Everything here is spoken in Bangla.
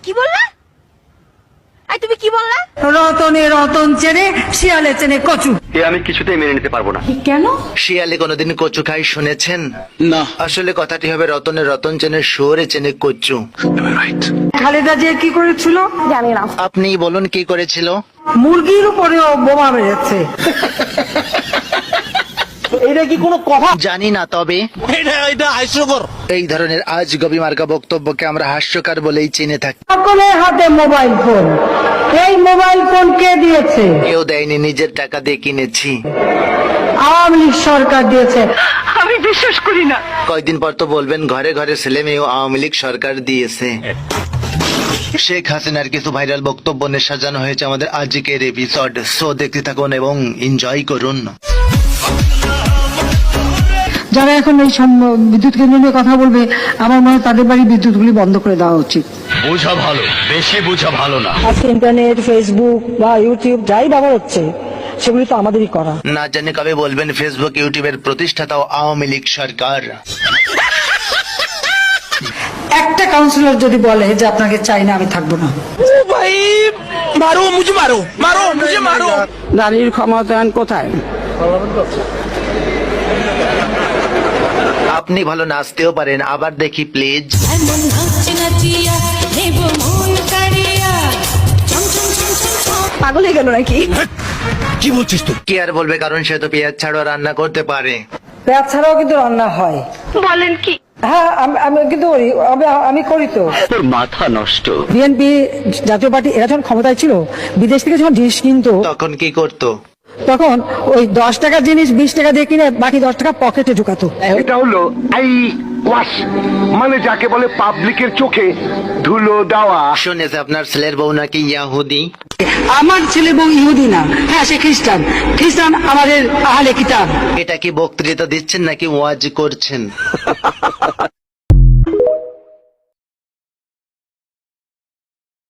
কি বললা? আই তুমি কি বললা? রতনে রতন চেনে, শিয়ালে চেনে কচু। এ আমি কিছুতেই মেনে নিতে পারবো না। কেন? শিয়ালে কোনোদিন কচু খাই শুনেছেন? না, আসলে কথাটি হবে রতনে রতন চেনে, শুয়োরে চেনে কচু। খালেদা জিয়া কি করেছিল? জানি না। আপনি বলুন কি করেছিল? মুরগির উপরেও বোমা মেরেছে। এটা কি কোনো কথা? জানি না, তবে এটা হাস্যকর। এই ধরনের আজগবি মার্কা বক্তব্যকে আমরা হাস্যকর বলেই চিনে থাকি। সকলের হাতে মোবাইল ফোন। এই মোবাইল ফোন কে দিয়েছে? কেউ দেয়নি, নিজের টাকা দিয়ে কিনেছি। আওয়ামী লীগ সরকার দিয়েছে। কয়েকদিন পর তো বলবেন ঘরে ঘরে ছেলে মেয়েও আওয়ামী লীগ সরকার দিয়েছে। শেখ হাসিনার কিছু ভাইরাল বক্তব্য নিয়ে সাজানো হয়েছে আমাদের আজকের এপিসোড। সো দেখতে থাকুন এবং এনজয় করুন। যারা এখন এই বিদ্যুৎ কেন্দ্র নিয়ে কথা বলবে, আমার মনে হয় তাদের বাড়ি বিদ্যুৎগুলি বন্ধ করে দেওয়া উচিত। বোঝা ভালো, বেশি বোঝা ভালো না। আজকে ইন্টারনেট, ফেসবুক বা ইউটিউব যাই ব্যবহার হচ্ছে, সেগুলি তো আমাদেরই করা। না জানি কবে বলবেন ফেসবুক ইউটিউবের প্রতিষ্ঠাতাও আওয়ামী লীগ সরকার। একটা কাউন্সিলর যদি বলে যে আপনাকে চাই না, আমি থাকবো না। ভাই মারো, মুঝে মারো, মারো, মুঝে মারো। নারীর ক্ষমতায়ন কোথায়? আপনি ভালো নাচতেও পারেন, আবার দেখি প্লিজ। এমন নাচ নাচিয়া দেব ময়ূর কাড়িয়া চম চম চম চম চম। পাগল হয়ে গেল নাকি? কি বলছিস তুই? কি আর বলবে, কারণ সে তো পেঁয়াজ ছাড়াও রান্না করতে পারে। পেঁয়াজ ছাড়াও কিন্তু রান্না হয়। বলেন কি? হ্যাঁ, আমি কিন্তু করি। আমি করি তো। তোর মাথা নষ্ট। বিএনপি জাতীয় পার্টি এরা যখন ক্ষমতায় ছিল, বিদেশ থেকে যখন জিনিস কিনতো, তখন কি করতো? তখন ওই 10 টাকার জিনিস 20 টাকা দিয়ে কিনে বাকি 10 টাকা পকেটে ঢুকাতো। এটা হলো আই ওয়াশ, মানে যাকে বলে পাবলিকের চোখে ধুলো দেওয়া। শুনেছে আপনার ছেলের বউ নাকি ইয়াহুদি। আমার ছেলে বউ ইহুদি না, হ্যাঁ সে খ্রিস্টান। খ্রিস্টান আমাদের আহলে কিতাব। এটা কি বক্তৃতা দিচ্ছেন নাকি ওয়াজ করছেন?